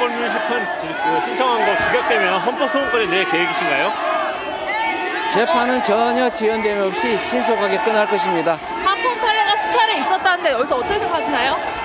위헌법률 심판 신청한 거 기각되면 헌법소원까지 낼 계획이신가요? 재판은 전혀 지연됨 없이 신속하게 끝날 것입니다. 한폰 판례가 수차례 있었다는데 여기서 어떻게 생각하시나요?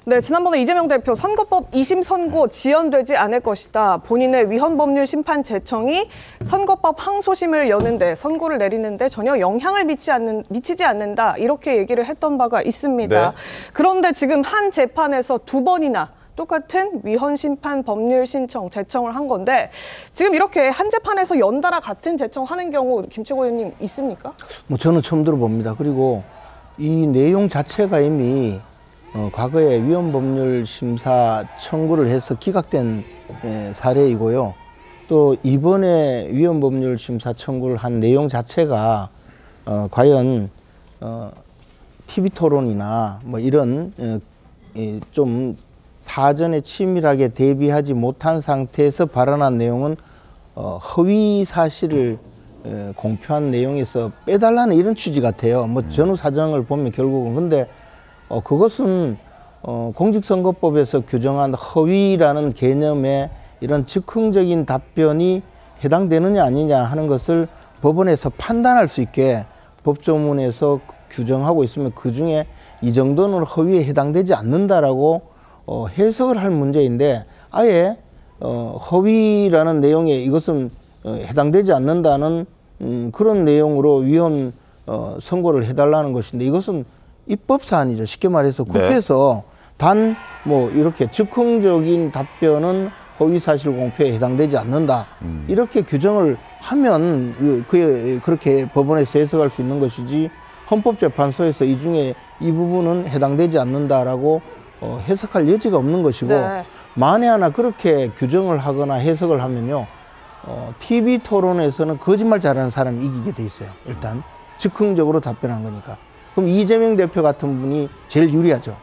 네, 지난번에 이재명 대표 선거법 2심 선고 지연되지 않을 것이다. 본인의 위헌법률 심판 제청이 선거법 항소심을 여는데 선고를 내리는데 전혀 영향을 미치지 않는다. 이렇게 얘기를 했던 바가 있습니다. 네. 그런데 지금 한 재판에서 2번이나 똑같은 위헌 심판 법률 신청, 제청을 한 건데 지금 이렇게 한 재판에서 연달아 같은 제청하는 경우 김치고 의원님 있습니까? 저는 처음 들어봅니다. 그리고 이 내용 자체가 이미 과거에 위헌법률 심사 청구를 해서 기각된 사례이고요. 또 이번에 위헌법률 심사 청구를 한 내용 자체가 과연 TV 토론이나 뭐 이런 좀 사전에 치밀하게 대비하지 못한 상태에서 발언한 내용은 허위 사실을 공표한 내용에서 빼달라는 이런 취지 같아요. 뭐 전후 사정을 보면 결국은 근데 그것은 공직선거법에서 규정한 허위라는 개념에 이런 즉흥적인 답변이 해당되느냐 아니냐 하는 것을 법원에서 판단할 수 있게 법조문에서 규정하고 있으면 그중에 이 정도는 허위에 해당되지 않는다라고 해석을 할 문제인데 아예 허위라는 내용에 이것은 해당되지 않는다는 그런 내용으로 위헌 선고를 해달라는 것인데 이것은 입법 사안이죠. 쉽게 말해서 국회에서 단 뭐 이렇게 즉흥적인 답변은 허위 사실 공표에 해당되지 않는다. 이렇게 규정을 하면 그렇게 법원에서 해석할 수 있는 것이지 헌법재판소에서 이 중에 이 부분은 해당되지 않는다라고 해석할 여지가 없는 것이고 네. 만에 하나 그렇게 규정을 하거나 해석을 하면요. TV 토론에서는 거짓말 잘하는 사람이 이기게 돼 있어요. 일단 즉흥적으로 답변한 거니까. 그럼 이재명 대표 같은 분이 제일 유리하죠.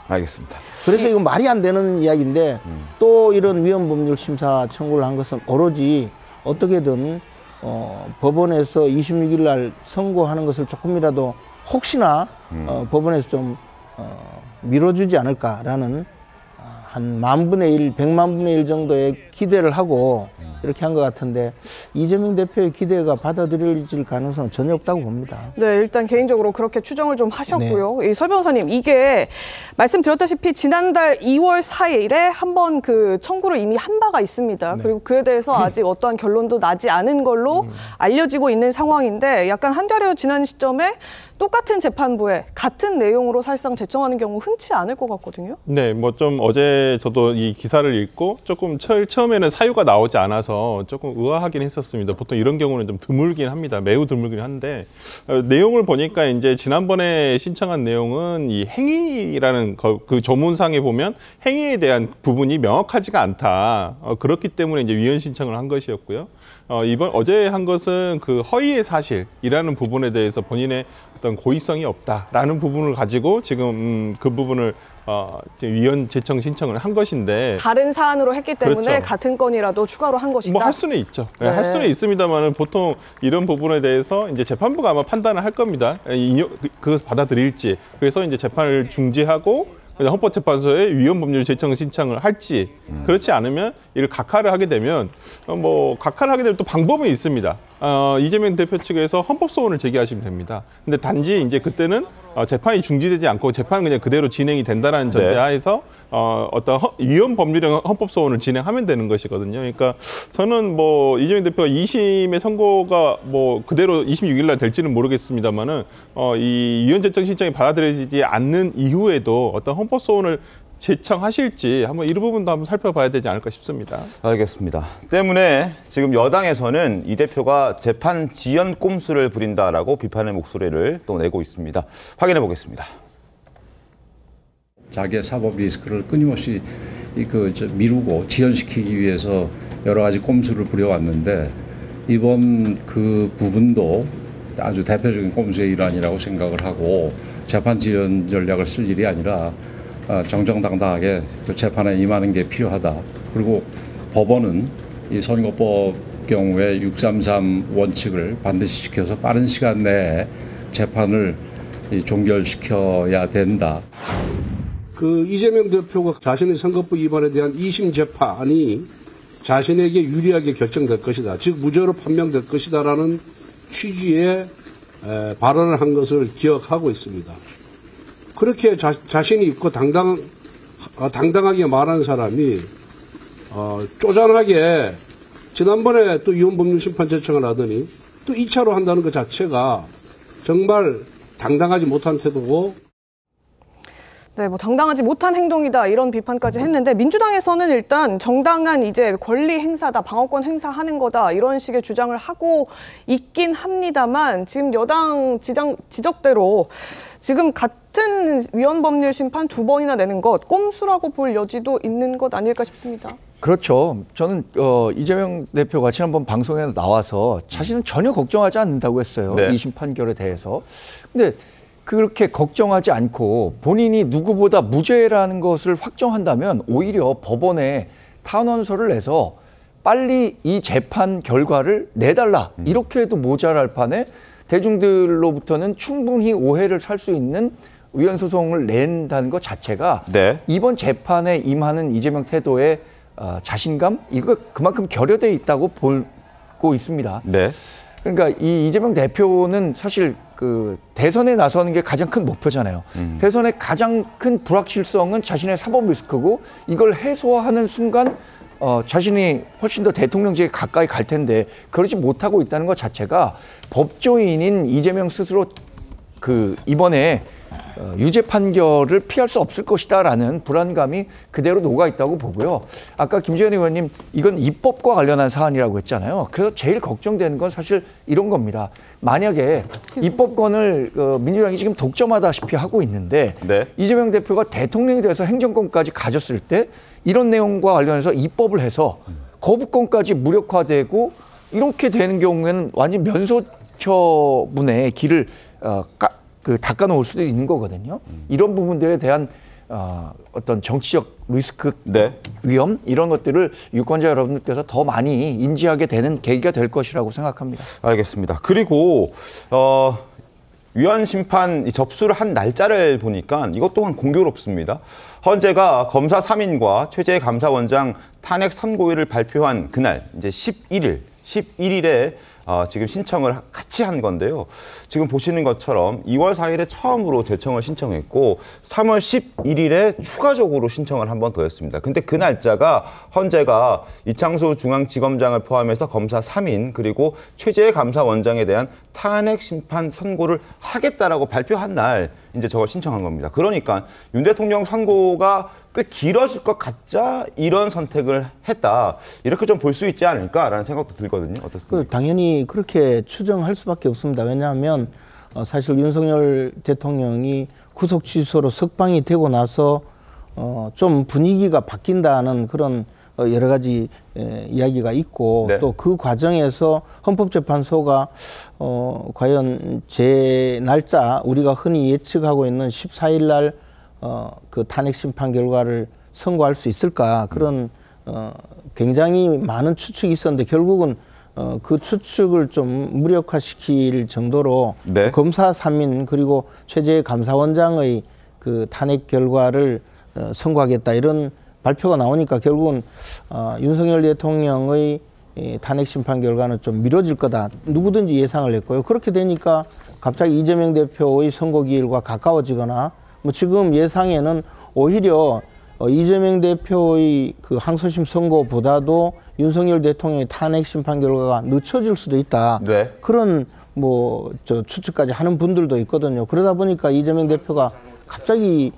알겠습니다. 그래서 이거 말이 안 되는 이야기인데 또 이런 위헌법률 심사 청구를 한 것은 오로지 어떻게든 법원에서 26일 날 선고하는 것을 조금이라도 혹시나 법원에서 좀 미뤄주지 않을까라는 한 10,000분의 1, 100만 분의 1 정도의 기대를 하고 이렇게 한 것 같은데 이재명 대표의 기대가 받아들여질 가능성은 전혀 없다고 봅니다. 네, 일단 개인적으로 그렇게 추정을 좀 하셨고요. 네. 설 변호사님, 이게 말씀드렸다시피 지난달 2월 4일에 한번 그 청구를 이미 한 바가 있습니다. 네. 그리고 그에 대해서 아직 어떠한 결론도 나지 않은 걸로 알려지고 있는 상황인데 약간 한 달여 지난 시점에 똑같은 재판부에 같은 내용으로 사실상 제청하는 경우 흔치 않을 것 같거든요. 네, 뭐 좀 어제 저도 이 기사를 읽고 조금 처음에는 사유가 나오지 않아서 조금 의아하긴 했었습니다. 보통 이런 경우는 좀 드물긴 합니다. 매우 드물긴 한데 내용을 보니까 이제 지난번에 신청한 내용은 이 행위라는 그 조문상에 보면 행위에 대한 부분이 명확하지가 않다. 그렇기 때문에 이제 위헌 신청을 한 것이었고요. 어제 한 것은 그 허위의 사실이라는 부분에 대해서 본인의 어떤 고의성이 없다라는 부분을 가지고 지금 그 부분을 위헌 제청 신청을 한 것인데 다른 사안으로 했기 때문에 그렇죠. 같은 건이라도 추가로 한 것이다. 뭐 할 수는 있죠. 네. 할 수는 있습니다만은 보통 이런 부분에 대해서 이제 재판부가 아마 판단을 할 겁니다. 그것을 받아들일지. 그래서 이제 재판을 중지하고 헌법재판소에 위헌법률 제청 신청을 할지 그렇지 않으면 이를 각하를 하게 되면 각하를 하게 되면 또 방법은 있습니다. 이재명 대표 측에서 헌법소원을 제기하시면 됩니다. 근데 단지 이제 그때는 재판이 중지되지 않고 재판은 그냥 그대로 진행이 된다는 전제하에서 어떤 위헌법률형 헌법소원을 진행하면 되는 것이거든요. 그러니까 저는 이재명 대표가 2심의 선고가 그대로 26일 날 될지는 모르겠습니다만은 이 위헌 제청 신청이 받아들여지지 않는 이후에도 어떤 헌법소원을 제청하실지 한번 이 부분도 한번 살펴봐야 되지 않을까 싶습니다. 알겠습니다. 때문에 지금 여당에서는 이 대표가 재판 지연 꼼수를 부린다라고 비판의 목소리를 또 내고 있습니다. 확인해 보겠습니다. 자기의 사법 리스크를 끊임없이 미루고 지연시키기 위해서 여러 가지 꼼수를 부려왔는데 이번 그 부분도 아주 대표적인 꼼수의 일환이라고 생각을 하고 재판 지연 전략을 쓸 일이 아니라 정정당당하게 그 재판에 임하는 게 필요하다. 그리고 법원은 이 선거법 경우에 633 원칙을 반드시 지켜서 빠른 시간 내에 재판을 종결시켜야 된다. 그 이재명 대표가 자신의 선거법 위반에 대한 2심 재판이 자신에게 유리하게 결정될 것이다. 즉 무죄로 판명될 것이다라는 취지의 발언을 한 것을 기억하고 있습니다. 그렇게 자신이 있고 당당하게 말한 사람이 쪼잔하게 지난번에 또 위헌법률심판 제청을 하더니 또 2차로 한다는 것 자체가 정말 당당하지 못한 태도고. 네, 뭐 당당하지 못한 행동이다 이런 비판까지 했는데 민주당에서는 일단 정당한 이제 권리 행사다, 방어권 행사하는 거다 이런 식의 주장을 하고 있긴 합니다만 지금 여당 지적대로 지금 같은 위헌법률 심판 2번이나 내는 것 꼼수라고 볼 여지도 있는 것 아닐까 싶습니다. 그렇죠. 저는 이재명 대표가 지난번 방송에 나와서 자신은 전혀 걱정하지 않는다고 했어요. 네. 2심 판결에 대해서. 근데 그렇게 걱정하지 않고 본인이 누구보다 무죄라는 것을 확정한다면 오히려 법원에 탄원서를 내서 빨리 이 재판 결과를 내달라. 이렇게 해도 모자랄 판에 대중들로부터는 충분히 오해를 살 수 있는 위헌소송을 낸다는 것 자체가 네. 이번 재판에 임하는 이재명 태도의 자신감? 이거 그만큼 결여되어 있다고 보고 있습니다. 네. 그러니까 이 이재명 대표는 사실 그 대선에 나서는 게 가장 큰 목표잖아요. 대선의 가장 큰 불확실성은 자신의 사법 리스크고 이걸 해소하는 순간 자신이 훨씬 더 대통령직에 가까이 갈 텐데 그러지 못하고 있다는 것 자체가 법조인인 이재명 스스로 그 이번에 유죄 판결을 피할 수 없을 것이다라는 불안감이 그대로 녹아 있다고 보고요. 아까 김재현 의원님 이건 입법과 관련한 사안이라고 했잖아요. 그래서 제일 걱정되는 건 사실 이런 겁니다. 만약에 입법권을 민주당이 지금 독점하다시피 하고 있는데 네. 이재명 대표가 대통령이 돼서 행정권까지 가졌을 때 이런 내용과 관련해서 입법을 해서 거부권까지 무력화되고 이렇게 되는 경우에는 완전 면소처분의 길을 닦아놓을 수도 있는 거거든요. 이런 부분들에 대한 어떤 정치적 리스크, 네. 위험 이런 것들을 유권자 여러분들께서 더 많이 인지하게 되는 계기가 될 것이라고 생각합니다. 알겠습니다. 그리고 위헌 심판 접수를 한 날짜를 보니까 이것 또한 공교롭습니다. 헌재가 검사 3인과 최재 감사원장 탄핵 선고일을 발표한 그날 이제 11일에 지금 신청을 같이 한 건데요. 지금 보시는 것처럼 2월 4일에 처음으로 재청을 신청했고 3월 11일에 추가적으로 신청을 한 번 더 했습니다. 근데 그 날짜가 헌재가 이창수 중앙지검장을 포함해서 검사 3인 그리고 최재 감사원장에 대한 탄핵 심판 선고를 하겠다라고 발표한 날 이제 저걸 신청한 겁니다. 그러니까 윤 대통령 선고가 꽤 길어질 것 같자 이런 선택을 했다. 이렇게 좀 볼 수 있지 않을까라는 생각도 들거든요. 어떻습니까? 당연히 그렇게 추정할 수밖에 없습니다. 왜냐하면 사실 윤석열 대통령이 구속 취소로 석방이 되고 나서 좀 분위기가 바뀐다는 그런 여러 가지 이야기가 있고 네. 또 그 과정에서 헌법재판소가 과연 제 날짜 우리가 흔히 예측하고 있는 14일 날 그 탄핵 심판 결과를 선고할 수 있을까 그런 굉장히 많은 추측이 있었는데 결국은 그 추측을 좀 무력화시킬 정도로 네. 검사 3인 그리고 최재 감사원장의 그 탄핵 결과를 선고하겠다 이런 발표가 나오니까 결국은 윤석열 대통령의 탄핵 심판 결과는 좀 미뤄질 거다. 누구든지 예상을 했고요. 그렇게 되니까 갑자기 이재명 대표의 선고기일과 가까워지거나 뭐 지금 예상에는 오히려 이재명 대표의 그 항소심 선고보다도 윤석열 대통령의 탄핵 심판 결과가 늦춰질 수도 있다. 네. 그런 추측까지 하는 분들도 있거든요. 그러다 보니까 이재명 대표가 갑자기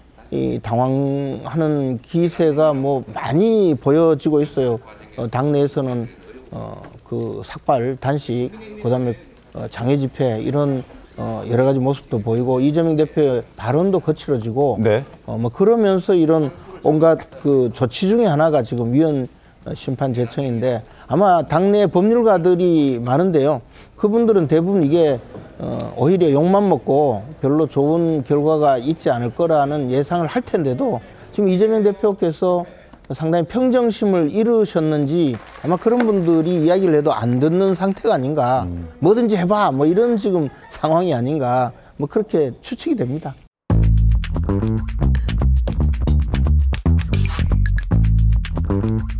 당황하는 기세가 뭐 많이 보여지고 있어요. 당내에서는 그 삭발, 단식, 그다음에 장애 집회 이런 여러 가지 모습도 보이고 이재명 대표의 발언도 거칠어지고 네. 뭐 그러면서 이런 온갖 그 조치 중에 하나가 지금 위헌 심판 제청인데 아마 당내 법률가들이 많은데요. 그분들은 대부분 이게 오히려 욕만 먹고 별로 좋은 결과가 있지 않을 거라는 예상을 할 텐데도 지금 이재명 대표께서 상당히 평정심을 잃으셨는지 아마 그런 분들이 이야기를 해도 안 듣는 상태가 아닌가. 뭐든지 해봐. 뭐 이런 지금 상황이 아닌가. 뭐 그렇게 추측이 됩니다. 있습니다.